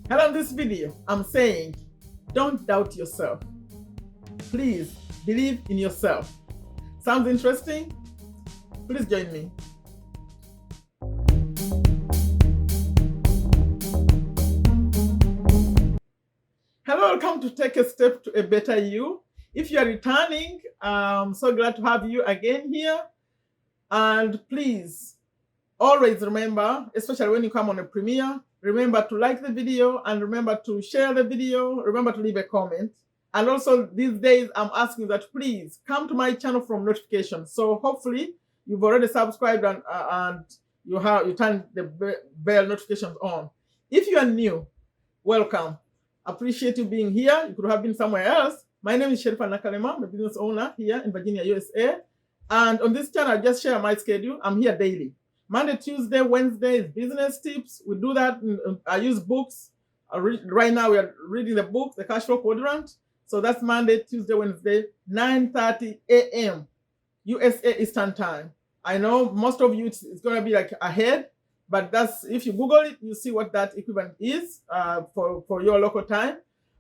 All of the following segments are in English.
Hello, in this video, I'm saying don't doubt yourself. Please believe in yourself. Sounds interesting? Please join me. Hello, welcome to Take a Step to a Better You. If you are returning, I'm so glad to have you again here. And please, always remember, especially when you come on a premiere, remember to like the video and remember to share the video. Remember to leave a comment. And also these days, I'm asking that please come to my channel from notifications. So hopefully you've already subscribed and you turn the bell notifications on. If you are new, welcome. Appreciate you being here. You could have been somewhere else. My name is Sherifa Nakalema. I'm a business owner here in Virginia, USA. And on this channel, I just share my schedule. I'm here daily. Monday, Tuesday, Wednesday is business tips. We do that. I use books. Right now, we are reading the book, The Cash Flow Quadrant. So that's Monday, Tuesday, Wednesday, 9:30 a.m. USA Eastern Time. I know most of you, it's going to be like ahead. But that's, if you Google it, you see what that equivalent is for your local time.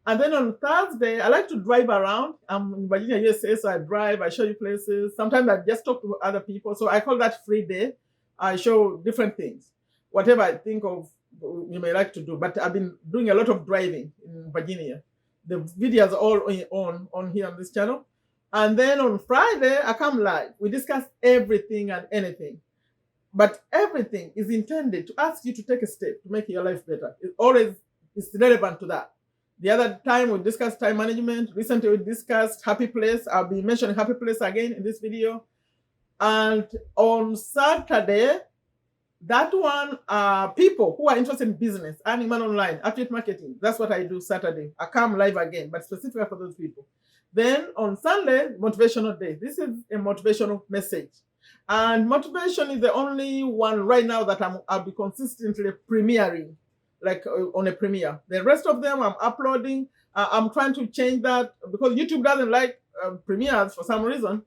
And then on Thursday, I like to drive around. I'm in Virginia, USA, so I drive, I show you places. Sometimes I just talk to other people. So I call that free day. I show different things, whatever I think of you may like to do. But I've been doing a lot of driving in Virginia. The videos are all on here on this channel. And then on Friday, I come live. We discuss everything and anything. But everything is intended to ask you to take a step to make your life better. It always is relevant to that. The other time we discussed time management. Recently we discussed happy place. I'll be mentioning happy place again in this video. And on Saturday, that one, people who are interested in business, earning money online, affiliate marketing, that's what I do Saturday. I come live again, but specifically for those people. Then on Sunday, motivational day. This is a motivational message. And motivation is the only one right now that I'll be consistently premiering, like on a premiere. The rest of them I'm uploading. I'm trying to change that because YouTube doesn't like premieres for some reason.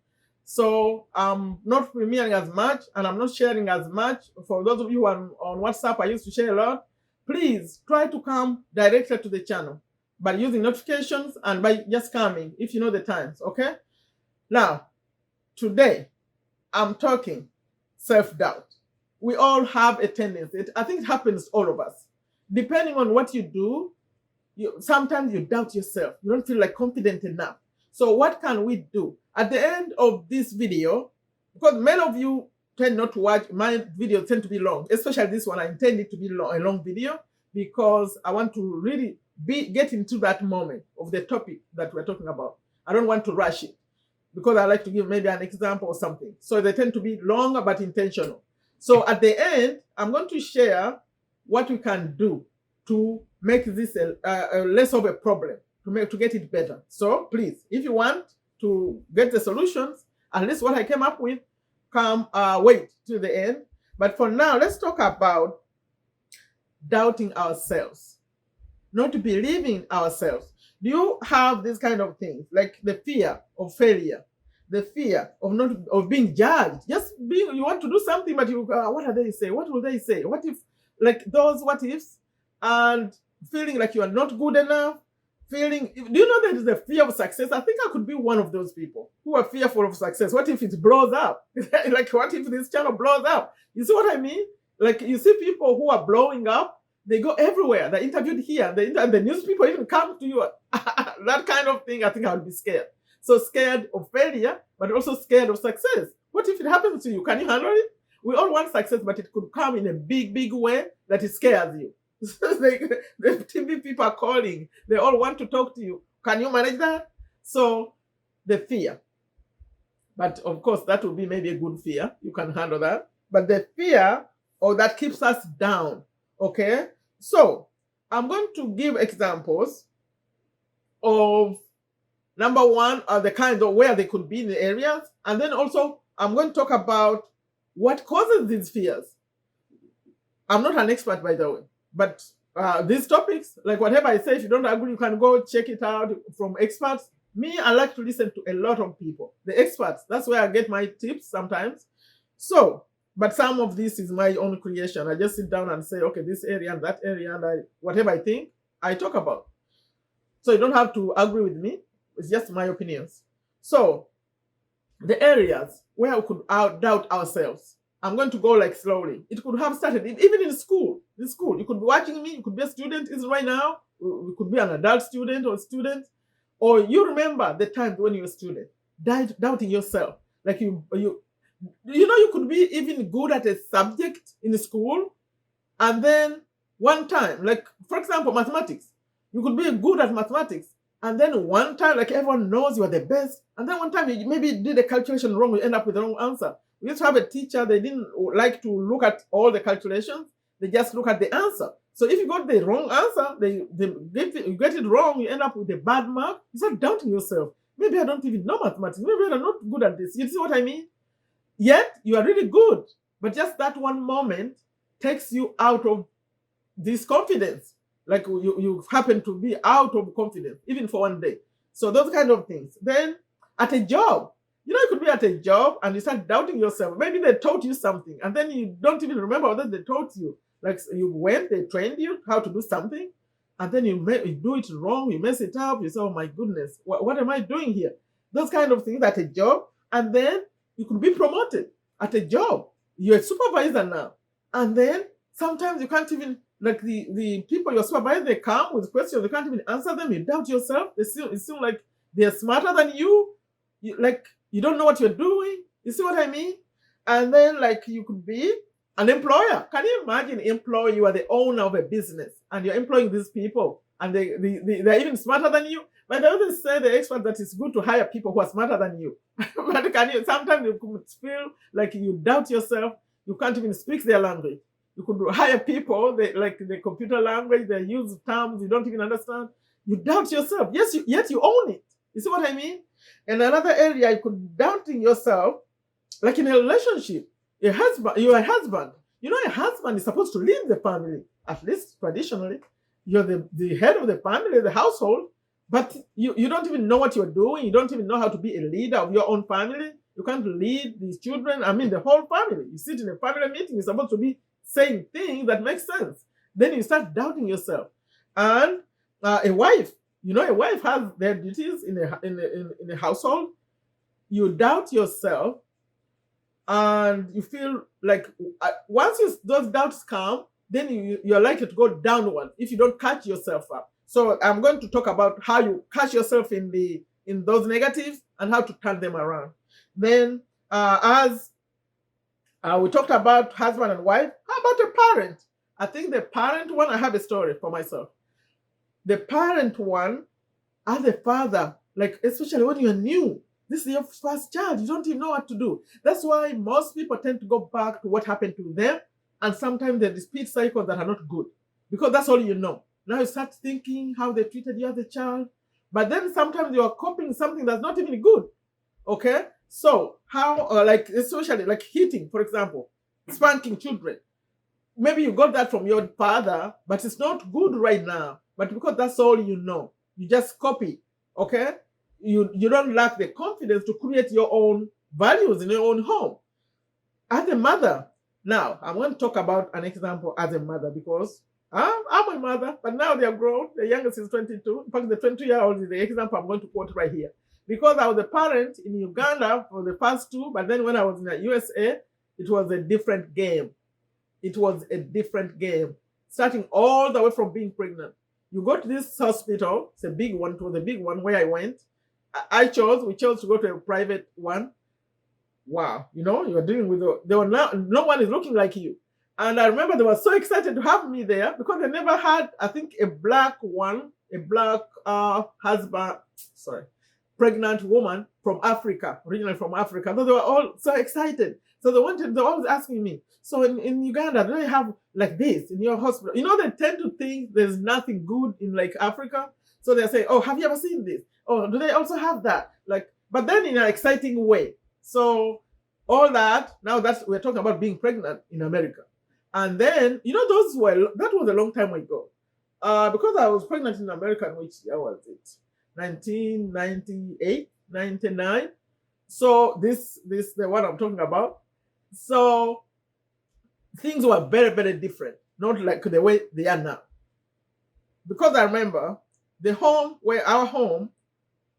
So I'm not premiering as much and I'm not sharing as much. For those of you who are on WhatsApp, I used to share a lot. Please try to come directly to the channel by using notifications and by just coming if you know the times, okay? Now, today, I'm talking self-doubt. We all have a tendency. I think it happens to all of us. Depending on what you do, sometimes you doubt yourself. You don't feel like confident enough. So what can we do? At the end of this video, because many of you tend not to watch, my videos tend to be long, especially this one. I intend it to be a long video because I want to really get into that moment of the topic that we're talking about. I don't want to rush it, because I like to give maybe an example or something. So they tend to be longer but intentional. So at the end, I'm going to share what we can do to make this a less of a problem, to get it better. So please, if you want to get the solutions, at least what I came up with, wait till the end. But for now, let's talk about doubting ourselves, not believing ourselves. Do you have this kind of things, like the fear of failure, the fear of being judged? You want to do something, but what are they say? What will they say? What if, like those what ifs, and feeling like you are not good enough. Do you know there is a fear of success? I think I could be one of those people who are fearful of success. What if it blows up? Like, what if this channel blows up? You see what I mean? Like, you see people who are blowing up, they go everywhere. They're interviewed here. The news people even come to you. That kind of thing, I think I would be scared. So scared of failure, but also scared of success. What if it happens to you? Can you handle it? We all want success, but it could come in a big, big way that it scares you. The TV people are calling. They all want to talk to you. Can you manage that? So the fear. But of course, that would be maybe a good fear. You can handle that. But the fear, that keeps us down. Okay? So I'm going to give examples of, number one, the kinds of where they could be in the areas. And then also, I'm going to talk about what causes these fears. I'm not an expert, by the way, but these topics, like whatever I say, if you don't agree, you can go check it out from experts. Me, I like to listen to a lot of people, the experts. That's where I get my tips sometimes. So, but some of this is my own creation. I just sit down and say, okay, this area and that area, and whatever I think, I talk about. So you don't have to agree with me. It's just my opinions. So the areas where we could doubt ourselves. I'm going to go like slowly. It could have started even in school. In school, you could be watching me. You could be a student. Is right now. We could be an adult student or student, or you remember the times when you were a student, doubting yourself. Like you could be even good at a subject in school, and then one time, like for example, mathematics, you could be good at mathematics, and then one time, like everyone knows you are the best, and then one time you maybe did a calculation wrong, you end up with the wrong answer. We used to have a teacher, they didn't like to look at all the calculations, they just look at the answer. So if you got the wrong answer, you get it wrong, you end up with a bad mark. You start doubting yourself. Maybe I don't even know mathematics. Maybe I'm not good at this. You see what I mean? Yet you are really good, but just that one moment takes you out of this confidence. Like you happen to be out of confidence, even for one day. So those kind of things. Then at a job, you could be at a job and you start doubting yourself. Maybe they taught you something and then you don't even remember what they taught you. Like you went, they trained you how to do something, and then you do it wrong, you mess it up, you say, oh my goodness, what am I doing here? Those kind of things at a job. And then you could be promoted at a job. You're a supervisor now. And then sometimes you can't even, like the people you're supervising, they come with questions, you can't even answer them, you doubt yourself. It seems like they're smarter than you. Like you don't know what you're doing. You see what I mean? And then like you could be an employer. Can you imagine employee? You are the owner of a business and you're employing these people and they're even smarter than you. But they always say, the expert, that it's good to hire people who are smarter than you. But sometimes you could feel like you doubt yourself. You can't even speak their language. You could hire people, like the computer language, they use terms you don't even understand. You doubt yourself. Yes, yet you own it. You see what I mean? And another area you could doubting yourself, like in a relationship, you're a husband. A husband is supposed to lead the family, at least traditionally. You're the head of the family, the household, but you don't even know what you're doing. You don't even know how to be a leader of your own family. You can't lead these children, the whole family. You sit in a family meeting, you're supposed to be saying things that make sense. Then you start doubting yourself. And a wife, a wife has their duties in a household. You doubt yourself, and you feel like once those doubts come, then you're likely to go downward if you don't catch yourself up. So I'm going to talk about how you catch yourself in those negatives and how to turn them around. Then as we talked about husband and wife, how about a parent? I think the parent one, I have a story for myself. The parent one, as a father, like especially when you're new, this is your first child, you don't even know what to do. That's why most people tend to go back to what happened to them, and sometimes they repeat cycles that are not good because that's all you know. Now you start thinking how they treated you as a child, but then sometimes you are copying something that's not even good. Okay, so how like especially like hitting, for example, spanking children. Maybe you got that from your father, but it's not good right now. But because that's all you know, you just copy. Okay, you don't lack the confidence to create your own values in your own home. As a mother, now I'm going to talk about an example as a mother because I'm a mother, but now they are grown. The youngest is 22. In fact, the 22-year-old is the example I'm going to quote right here. Because I was a parent in Uganda for the past two, but then when I was in the USA, it was a different game. It was a different game, starting all the way from being pregnant. You go to this hospital, it's a big one, it was a big one where I went. We chose to go to a private one. Wow, you're dealing with, no one is looking like you. And I remember they were so excited to have me there because they never had, I think, a black pregnant woman from Africa, originally from Africa. So they were all so excited. So they're always asking me, so in Uganda, do they have like this in your hospital? They tend to think there's nothing good in like Africa. So they say, oh, have you ever seen this? Oh, do they also have that? Like, but then in an exciting way. So all that, now we're talking about being pregnant in America. And then, that was a long time ago. Because I was pregnant in America, in which year was it? 1998, 99. So this the one I'm talking about. So things were very, very different, not like the way they are now. because I remember the home where our home,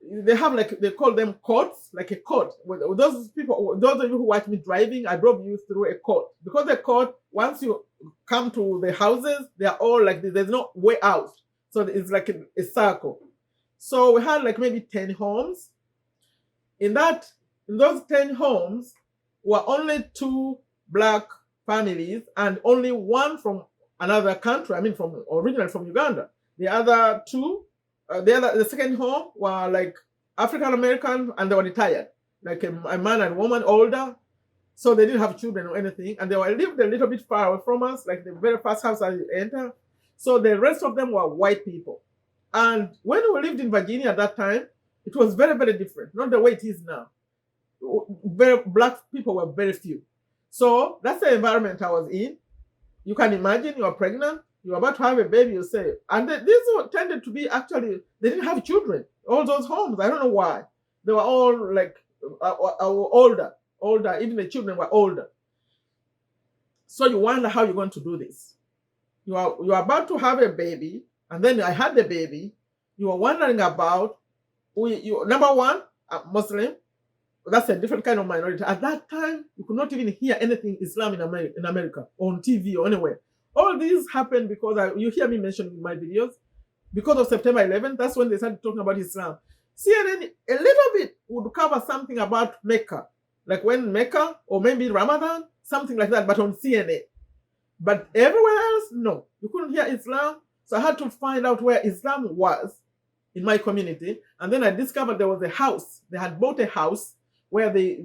they have like, they call them courts, like a court. Those people, those of you who watch me driving, I drove you through a court, because the court, once you come to the houses, they are all like this. There's no way out, so it's like a circle. So we had like maybe 10 homes. In those 10 homes were only 2 black families and only 1 from another country. I mean, from originally from Uganda. The other 2, the second home were like African American, and they were retired, like a man and woman, older. So they didn't have children or anything, and they were lived a little bit far away from us, like the very first house that you enter. So the rest of them were white people. And when we lived in Virginia at that time, it was very, very different, not the way it is now. Black people were very few. So that's the environment I was in. You can imagine, you are pregnant, you're about to have a baby, you say. And these tended to be, actually, they didn't have children. All those homes, I don't know why. They were all like older, even the children were older. So you wonder how you're going to do this. You are about to have a baby, and then I had the baby. You are wondering about, number one, Muslim. That's a different kind of minority. At that time, you could not even hear anything Islam in America, on TV or anywhere. All these happened because you hear me mentioning in my videos, because of September 11th. That's when they started talking about Islam. CNN, a little bit, would cover something about Mecca, like when Mecca, or maybe Ramadan, something like that, but on CNN. But everywhere else, no. You couldn't hear Islam. So I had to find out where Islam was in my community. And then I discovered there was a house. They had bought a house where they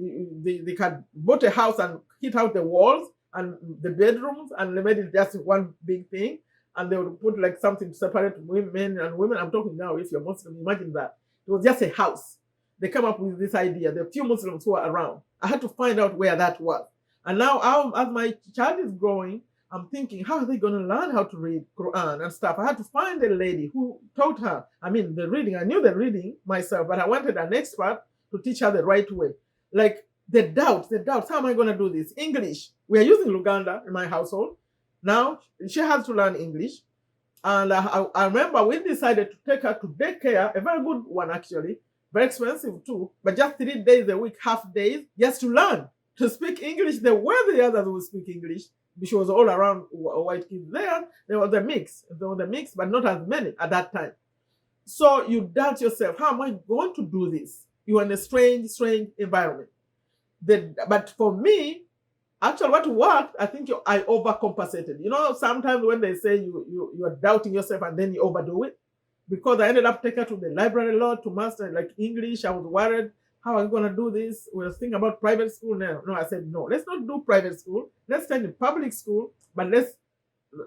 had bought a house and hit out the walls and the bedrooms, and they made it just one big thing. And they would put like something to separate men and women. I'm talking now, if you're Muslim, imagine that. It was just a house. They came up with this idea. The few Muslims who were around. I had to find out where that was. And now, as my child is growing, I'm thinking, how are they going to learn how to read Quran and stuff? I had to find a lady who taught her. I mean, the reading. I knew the reading myself, but I wanted an expert to teach her the right way. Like the doubts. How am I going to do this? English. We are using Luganda in my household. Now, she has to learn English. And I remember we decided to take her to daycare, a very good one actually, very expensive too, but just 3 days a week, half days, just to learn to speak English the way the others would speak English. She was all around white kids there. There was a mix, but not as many at that time. So you doubt yourself, how am I going to do this? You're in a strange environment. But for me, actually what worked, I think I overcompensated. You know, sometimes when they say you are doubting yourself and then you overdo it, because I ended up taking her to the library a lot to master like English. I was worried, how are we going to do this? We were thinking about private school now. No, I said, no, let's not do private school. Let's stay in public school, but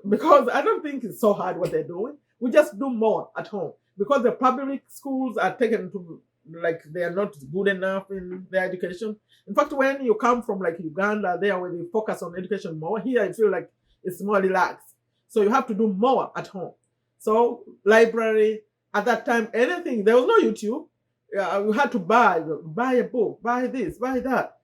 because I don't think it's so hard what they're doing. We just do more at home, because the public schools are taken to, like, they are not good enough in their education. In fact, when you come from like Uganda, there where they focus on education more, here I feel like it's more relaxed. So you have to do more at home. So library, at that time, anything, there was no YouTube. We had to buy a book, buy this, buy that.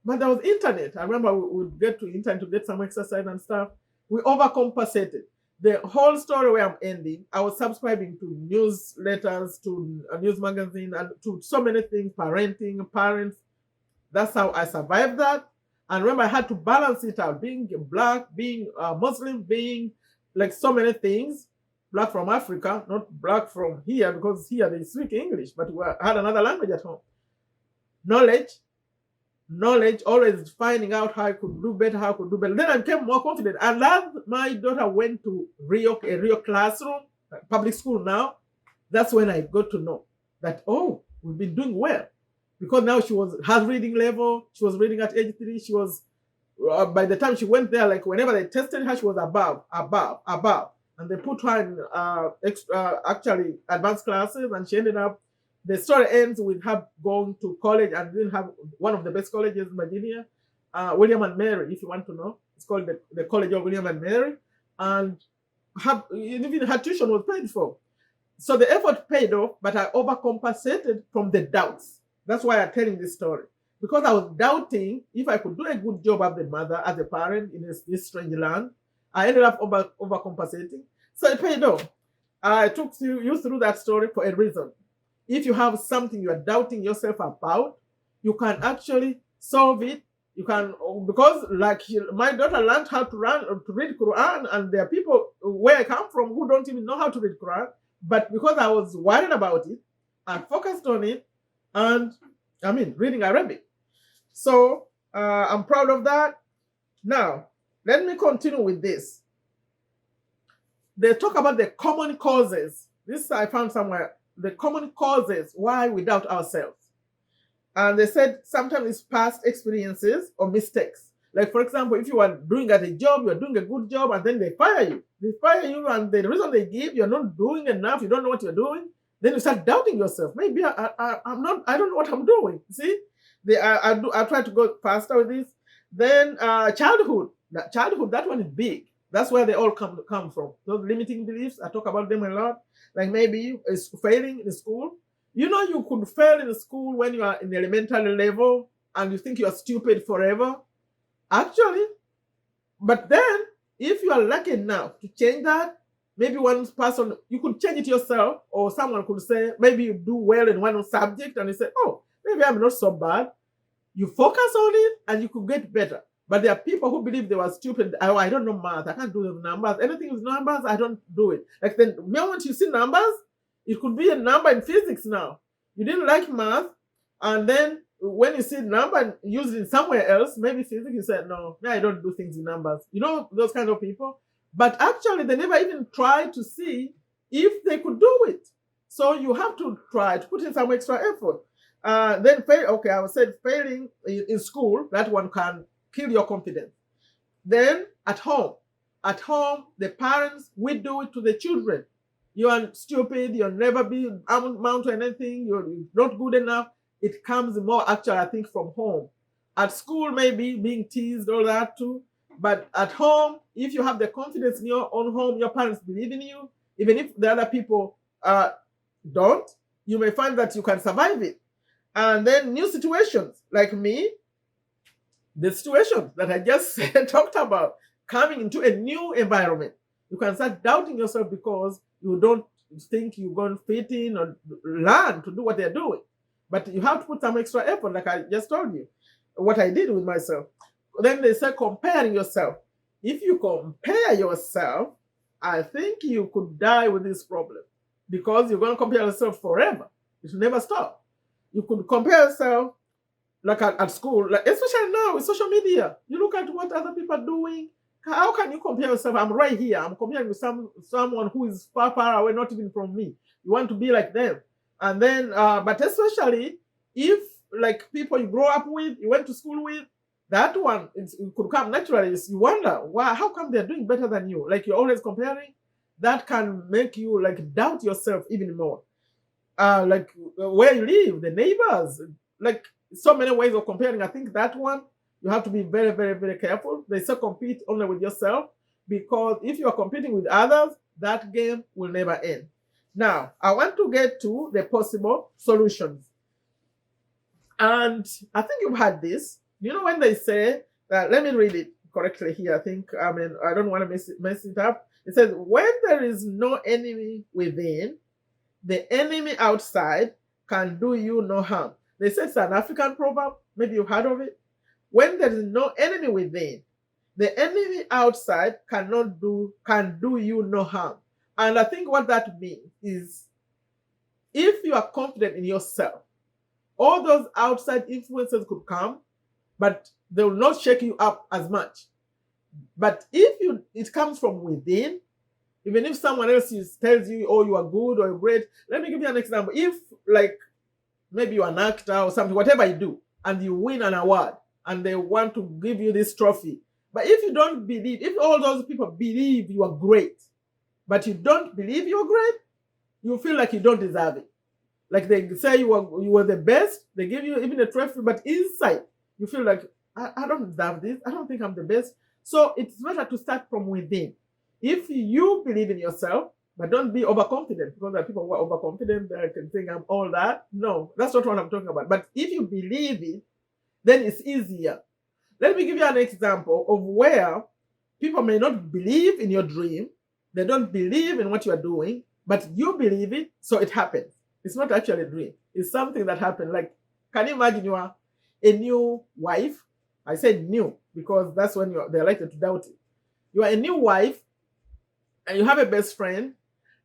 But there was internet. I remember we would get to internet to get some exercise and stuff. We overcompensated. The whole story where I'm ending, I was subscribing to newsletters, to a news magazine, and to so many things, parenting, parents. That's how I survived that. And remember, I had to balance it out, being black, being Muslim, being like so many things. Black from Africa, not black from here, because here they speak English, but we had another language at home. Knowledge, always finding out how I could do better, Then I became more confident. And as my daughter went to a real classroom, public school now, that's when I got to know that, oh, we've been doing well. Because now she has reading level, she was reading at age 3, she was, by the time she went there, like whenever they tested her, she was above. And they put her in actually advanced classes, and she ended up, the story ends with her going to college and didn't have one of the best colleges in Virginia, William and Mary, if you want to know. It's called the College of William and Mary. And even her tuition was paid for. So the effort paid off, but I overcompensated from the doubts. That's why I'm telling this story. Because I was doubting if I could do a good job as a mother, as a parent in this strange land. I ended up overcompensating. So it paid off. I took you through that story for a reason. If you have something you are doubting yourself about, you can actually solve it. You can, because like my daughter learned how to read Quran, and there are people where I come from who don't even know how to read Quran. But because I was worried about it, I focused on it, and I mean reading Arabic. So I'm proud of that. Now, let me continue with this. They talk about the common causes. This I found somewhere. The common causes why we doubt ourselves. And they said sometimes it's past experiences or mistakes. Like, for example, if you are doing at a job, you are doing a good job, and then they fire you. They fire you, and the reason they give, you're not doing enough, you don't know what you're doing. Then you start doubting yourself. Maybe I'm not, I don't know what I'm doing. See? I try to go faster with this. Then childhood. That one is big. That's where they all come from. Those limiting beliefs, I talk about them a lot. Like maybe it's failing in school. You know, you could fail in school when you are in the elementary level and you think you are stupid forever. Actually, but then if you are lucky enough to change that, maybe one person, you could change it yourself, or someone could say, maybe you do well in one subject and you say, oh, maybe I'm not so bad. You focus on it and you could get better. But there are people who believe they were stupid. Oh, I don't know math. I can't do the numbers. Anything with numbers, I don't do it. Like the moment you see numbers, it could be a number in physics now. You didn't like math, and then when you see number and use it somewhere else, maybe physics, you said, no, I don't do things in numbers. You know, those kind of people. But actually, they never even tried to see if they could do it. So you have to try to put in some extra effort. Then fail. Okay, I said failing in school, that one can kill your confidence. Then at home, the parents will do it to the children. You are stupid, you'll never be amount to anything, you're not good enough. It comes more actually, I think, from home. At school, maybe being teased, all that too. But at home, if you have the confidence in your own home, your parents believe in you, even if the other people don't, you may find that you can survive it. And then new situations, like me, the situation that I just talked about, coming into a new environment, you can start doubting yourself because you don't think you're going to fit in or learn to do what they're doing. But you have to put some extra effort, like I just told you, what I did with myself. Then they say comparing yourself. If you compare yourself, I think you could die with this problem because you're going to compare yourself forever. It will never stop. You could compare yourself like at school, like especially now with social media. You look at what other people are doing. How can you compare yourself? I'm right here. I'm comparing with someone who is far, far away, not even from me. You want to be like them. And then, but especially if like people you grow up with, you went to school with, that one, it could come naturally. You wonder, why, how come they're doing better than you? Like you're always comparing. That can make you like doubt yourself even more. Like where you live, the neighbors, like so many ways of comparing. I think that one, you have to be very, very, very careful. They say compete only with yourself, because if you are competing with others, that game will never end. Now, I want to get to the possible solutions. And I think you've had this. You know, when they say that, let me read it correctly here. I don't want to mess it up. It says, when there is no enemy within, the enemy outside can do you no harm. They say it's an African proverb. Maybe you've heard of it. When there is no enemy within, the enemy outside can do you no harm. And I think what that means is, if you are confident in yourself, all those outside influences could come, but they will not shake you up as much. But if it comes from within, even if someone else tells you, oh, you are good or you're great. Let me give you an example. If like maybe you're an actor or something, whatever you do, and you win an award, and they want to give you this trophy. But if you don't believe, if all those people believe you are great, but you don't believe you're great, you feel like you don't deserve it. Like they say you were the best, they give you even a trophy, but inside you feel like, I don't deserve this, I don't think I'm the best. So it's better to start from within. If you believe in yourself, but don't be overconfident, because there are people who are overconfident, they can think I'm all that. No, that's not what I'm talking about. But if you believe it, then it's easier. Let me give you an example of where people may not believe in your dream. They don't believe in what you are doing. but you believe it, so it happens. It's not actually a dream. It's something that happened. Like, can you imagine you are a new wife? I said new because that's when they're likely to doubt it. You are a new wife and you have a best friend,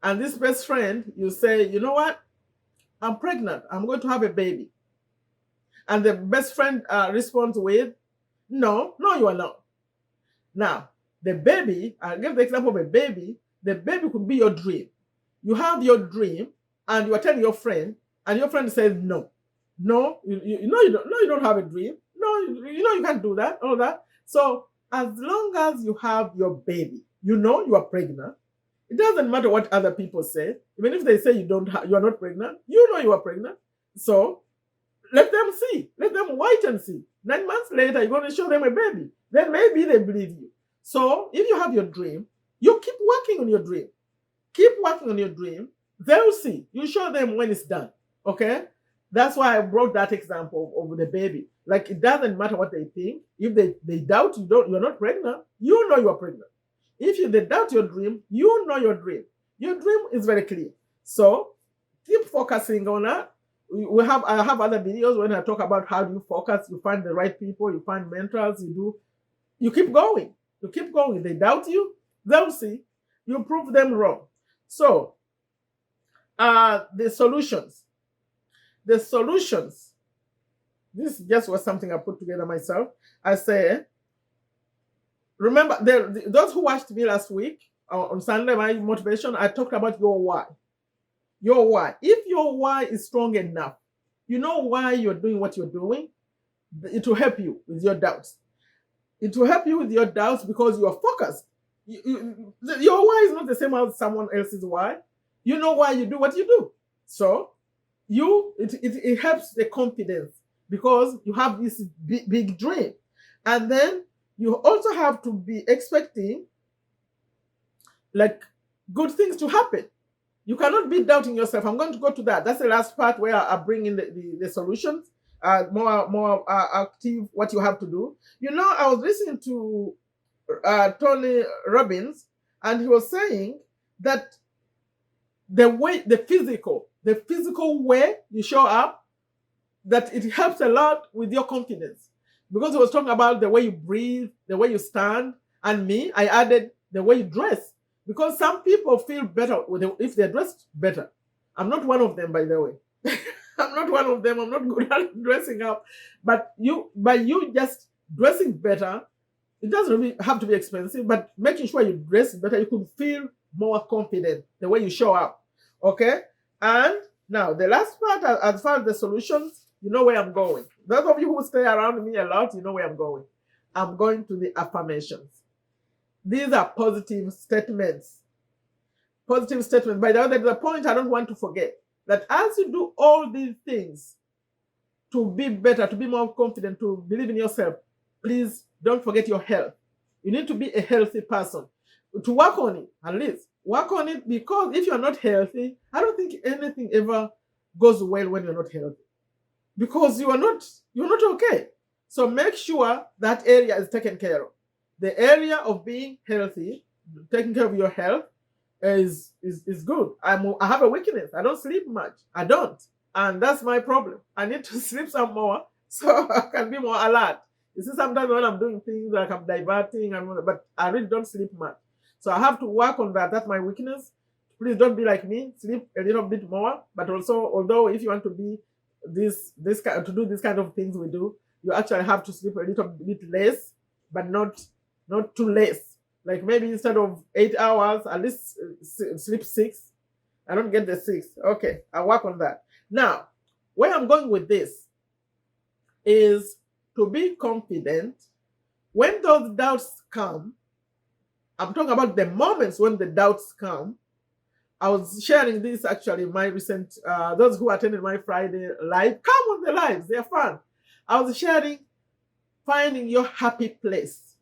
and this best friend, you say, you know what? I'm pregnant. I'm going to have a baby. And the best friend responds with, no, you are not. Now, the baby, I'll give the example of a baby. The baby could be your dream. You have your dream, and you are telling your friend, and your friend says, no, you don't have a dream. No, you can't do that, all that. So as long as you have your baby, you are pregnant. It doesn't matter what other people say. Even if they say you are not pregnant, you are pregnant. So let them see. Let them wait and see. 9 months later, you're going to show them a baby. Then maybe they believe you. So if you have your dream, you keep working on your dream. Keep working on your dream. They'll see. You show them when it's done. Okay? That's why I brought that example of the baby. Like, it doesn't matter what they think. If they doubt you're not pregnant, you know you're pregnant. If they doubt your dream, you know your dream. Your dream is very clear. So keep focusing on that. I have other videos when I talk about how do you focus. You find the right people, you find mentors, you keep going. You keep going. They doubt you, they'll see. You prove them wrong. So the solutions. This just was something I put together myself. I say, remember, those who watched me last week on Sunday, my motivation, I talked about your why. Your why. If your why is strong enough, you know why you're doing what you're doing, it will help you with your doubts. It will help you with your doubts because you are focused. Your why is not the same as someone else's why. You know why you do what you do. So it helps the confidence because you have this big dream. And then you also have to be expecting like good things to happen. You cannot be doubting yourself. I'm going to go to that. That's the last part where I bring in the solutions, more active, what you have to do. I was listening to Tony Robbins, and he was saying that the physical way you show up, that it helps a lot with your confidence. Because he was talking about the way you breathe, the way you stand, and me, I added the way you dress. Because some people feel better if they're dressed better. I'm not one of them, by the way. I'm not one of them. I'm not good at dressing up. But you just dressing better, it doesn't really have to be expensive, but making sure you dress better, you could feel more confident the way you show up. Okay? And now, the last part, as far as the solutions, you know where I'm going. Those of you who stay around me a lot, you know where I'm going. I'm going to the affirmations. These are positive statements. Positive statements. By the way, there's a point I don't want to forget. That as you do all these things to be better, to be more confident, to believe in yourself, please don't forget your health. You need to be a healthy person. To work on it, at least. Work on it, because if you're not healthy, I don't think anything ever goes well when you're not healthy. Because you're not okay. So make sure that area is taken care of. The area of being healthy, taking care of your health, is good. I have a weakness. I don't sleep much. I don't. And that's my problem. I need to sleep some more so I can be more alert. You see, sometimes when I'm doing things like I'm diverting, but I really don't sleep much. So I have to work on that. That's my weakness. Please don't be like me. Sleep a little bit more. But also, although if you want to be to do this kind of things we do, you actually have to sleep a little bit less, but not too less. Like maybe instead of 8 hours, at least sleep 6. I don't get the 6. Okay, I'll work on that. Now, where I'm going with this is to be confident when those doubts come. I'm talking about the moments when the doubts come. I was sharing this actually in my recent, those who attended my Friday live, come on the lives, they're fun. I was sharing finding your happy place.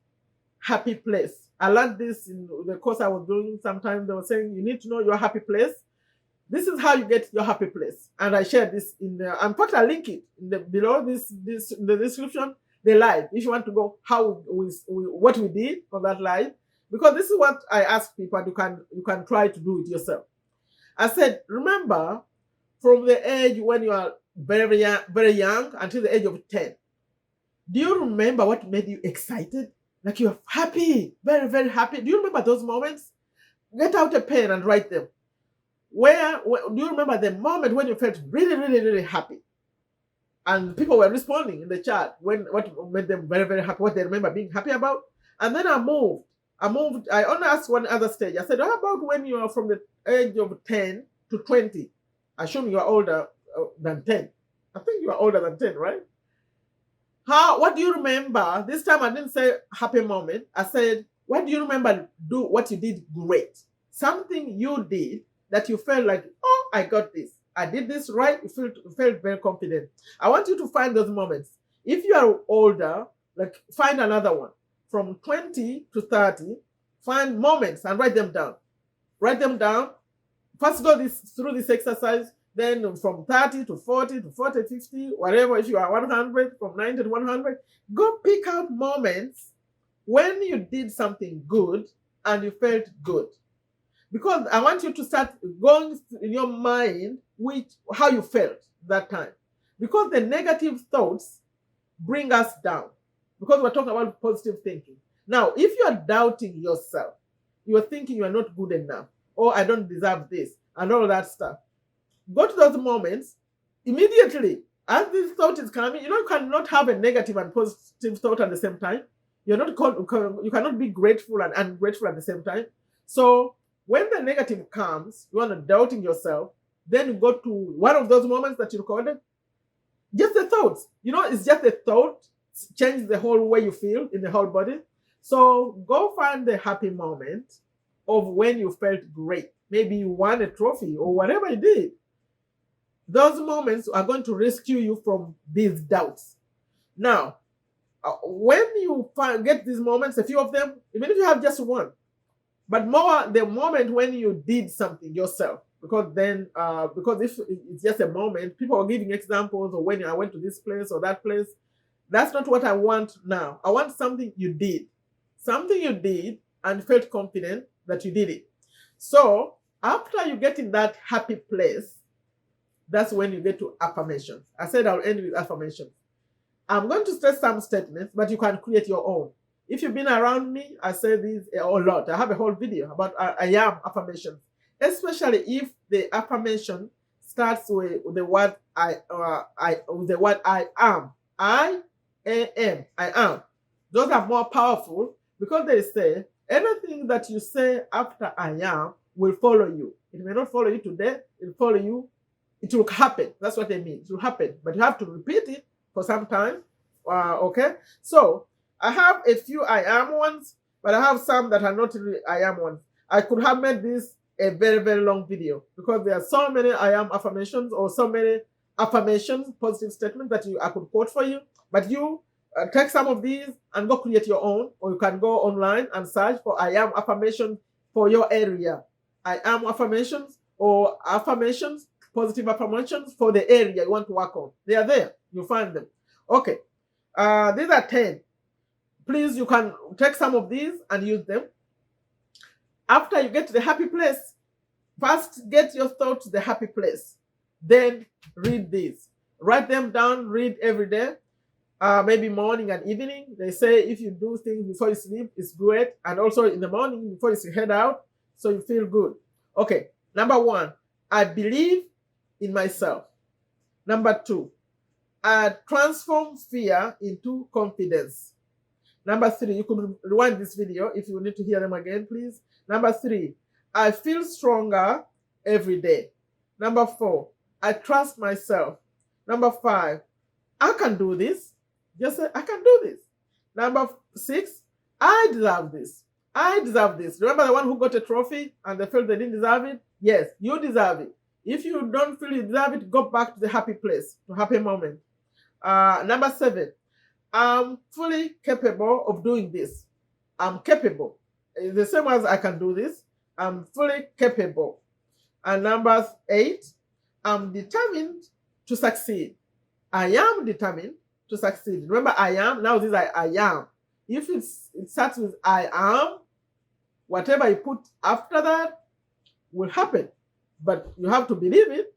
Happy place. I learned this in the course I was doing. Sometimes they were saying you need to know your happy place. This is how you get your happy place. And I shared this in the, in fact, I link it below this in the description, the live. If you want to go what we did on that live, because this is what I ask people, and you can try to do it yourself. I said, remember, from the age when you are very young until the age of 10, do you remember what made you excited? Like you're happy, very, very happy. Do you remember those moments? Get out a pen and write them. Do you remember the moment when you felt really, really, really happy? And people were responding in the chat what made them very, very happy, what they remember being happy about. And then I moved. I only asked one other stage. I said, how about when you are from the age of 10 to 20? I assume you are older than 10. I think you are older than 10, right? What do you remember? This time I didn't say happy moment. I said, what do you remember what you did great? Something you did that you felt like, oh, I got this. I did this right. You felt very confident. I want you to find those moments. If you are older, like find another one. From 20 to 30, find moments and write them down. Write them down. First go through this exercise. Then from 30 to 40 to 40, 50, whatever, if you are 100, from 90 to 100, go pick out moments when you did something good and you felt good. Because I want you to start going in your mind how you felt that time. Because the negative thoughts bring us down. Because we're talking about positive thinking. Now, if you are doubting yourself, you are thinking you are not good enough, or I don't deserve this, and all that stuff, go to those moments immediately. As this thought is coming, you cannot have a negative and positive thought at the same time. You cannot be grateful and ungrateful at the same time. So when the negative comes, you are not doubting yourself, then you go to one of those moments that you recorded. Just the thoughts. It's just a thought. Change the whole way you feel in the whole body. So go find the happy moment of when you felt great. Maybe you won a trophy or whatever you did. Those moments are going to rescue you from these doubts. Now, when you get these moments, a few of them, even if you have just one, but more the moment when you did something yourself, because if it's just a moment, people are giving examples of when I went to this place or that place. That's not what I want now. I want something you did. Something you did and felt confident that you did it. So after you get in that happy place, that's when you get to affirmations. I said I'll end with affirmations. I'm going to stress some statements, but you can create your own. If you've been around me, I say this a lot. I have a whole video about I am affirmations, especially if the affirmation starts with the word I am. I am. Those are more powerful because they say anything that you say after I am will follow you. It may not follow you today, it will follow you. It will happen. That's what they mean. It will happen. But you have to repeat it for some time. Okay? So I have a few I am ones, but I have some that are not really I am ones. I could have made this a very, very long video because there are so many I am affirmations or so many affirmations, positive statements that I could quote for you. But you take some of these and go create your own, or you can go online and search for I am affirmation for your area. I am affirmations or affirmations, positive affirmations for the area you want to work on. They are there. You'll find them. Okay. These are 10. Please, you can take some of these and use them. After you get to the happy place, first get your thoughts to the happy place. Then read these. Write them down, read every day. Maybe morning and evening. They say if you do things before you sleep, it's great. And also in the morning before you head out, so you feel good. Okay. Number 1, I believe in myself. Number 2, I transform fear into confidence. Number 3, you could rewind this video if you need to hear them again, please. Number 3, I feel stronger every day. Number 4, I trust myself. Number 5, I can do this. Just say, I can do this. Number 6, I deserve this. I deserve this. Remember the one who got a trophy and they felt they didn't deserve it? Yes, you deserve it. If you don't feel you deserve it, go back to the happy place, to happy moment. Number 7, I'm fully capable of doing this. I'm capable. It's the same as I can do this. I'm fully capable. And number 8, I'm determined to succeed. I am determined to succeed. Remember, I am. Now this is I am. If it starts with I am, whatever you put after that will happen. but you have to believe it.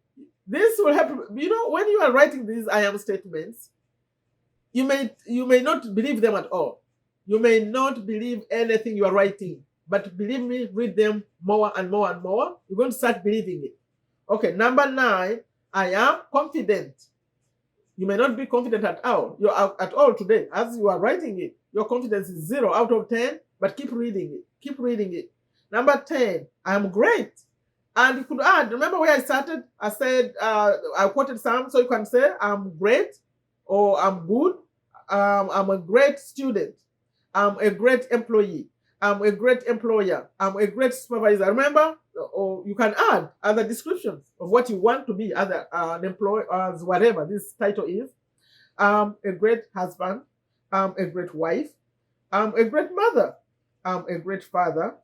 This will help. You know, when you are writing these I am statements, you may not believe them at all. You may not believe anything you are writing, but believe me, read them more and more and more. You're going to start believing it. Okay, number 9, I am confident. You may not be confident at all. You're at all today. As you are writing it, your confidence is 0 out of 10, but keep reading it. Keep reading it. Number 10, I am great. And you could add, remember where I started? I said, I quoted some, so you can say, I'm great, or I'm good, I'm a great student, I'm a great employee, I'm a great employer, I'm a great supervisor. Remember? Or you can add other descriptions of what you want to be, other an employee, as whatever this title is. A great husband, a great wife, a great mother, a great father.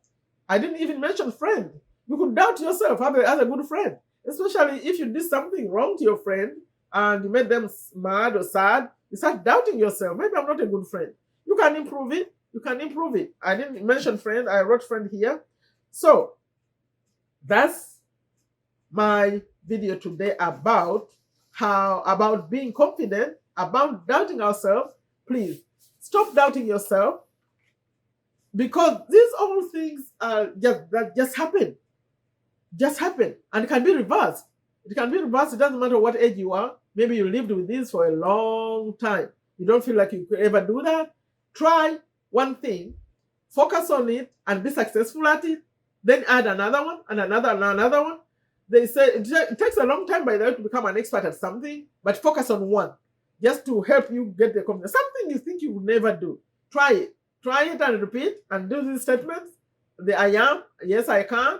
I didn't even mention friend. You could doubt yourself as a good friend, especially if you did something wrong to your friend and you made them mad or sad. You start doubting yourself. Maybe I'm not a good friend. You can improve it. You can improve it. I didn't mention friend. I wrote friend here. So that's my video today about being confident, about doubting ourselves. Please stop doubting yourself, because these all things are just happen. Just happen, and it can be reversed. It can be reversed. It doesn't matter what age you are. Maybe you lived with this for a long time. You don't feel like you could ever do that. Try one thing, focus on it, and be successful at it. Then add another one and another and another one. They say it takes a long time, by the way, to become an expert at something, but focus on one, just to help you get the confidence. Something you think you would never do. Try it. Try it and repeat and do these statements. The I am, yes, I can,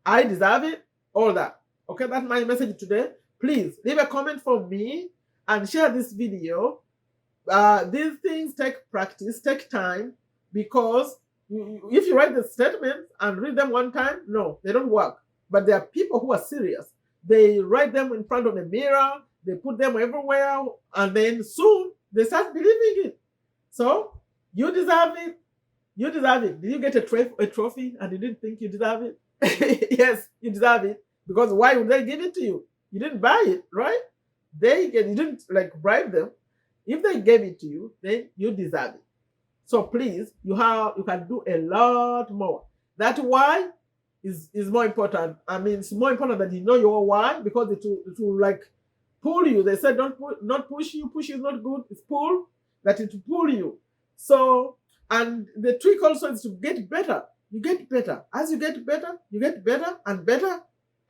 I deserve it, all that. Okay, that's my message today. Please leave a comment for me and share this video. These things take practice, take time, because if you write the statements and read them one time, no, they don't work. But there are people who are serious. They write them in front of the mirror, they put them everywhere, and then soon they start believing it. So you deserve it. You deserve it. Did you get a trophy and you didn't think you deserve it? Yes, you deserve it. Because why would they give it to you? You didn't buy it, right? You didn't like bribe them. If they gave it to you, then you deserve it. So please, you can do a lot more. That why is more important. I mean, it's more important that you know your why, because it will like pull you. They said not push you. Push is not good. It's pull, that it will pull you. So, and the trick also is to get better. You get better. As you get better, you get better and better,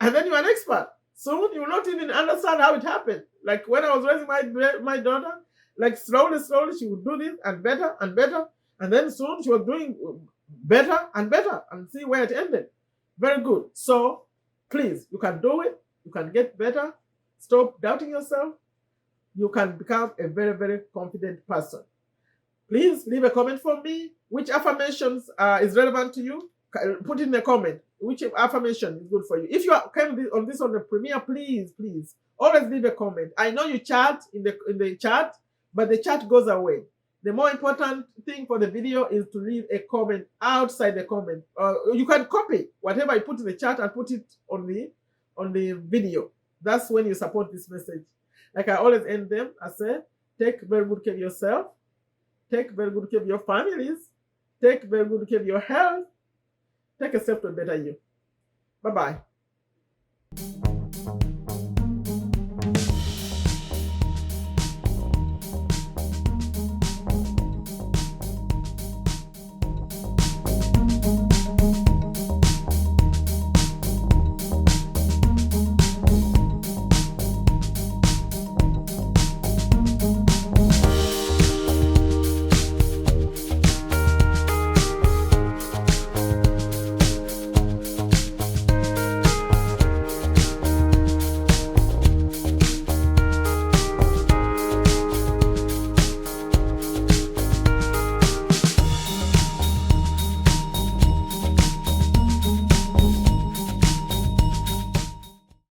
and then you're an expert. Soon you will not even understand how it happened. Like when I was raising my daughter, like slowly she would do this and better, and then soon she was doing better, and see where it ended. Very good. So please, you can do it. You can get better. Stop doubting yourself. You can become a very, very confident person. Please leave a comment for me. Which affirmations is relevant to you? Put in a comment. Which affirmation is good for you? If you came on the premiere, please always leave a comment. I know you chat in the chat, but the chat goes away. The more important thing for the video is to leave a comment outside the comment. You can copy whatever I put in the chat and put it on the video. That's when you support this message. Like I always end them, I say, take very good care of yourself. Take very good care of your families. Take very good care of your health. Take a step to a better you. Bye-bye.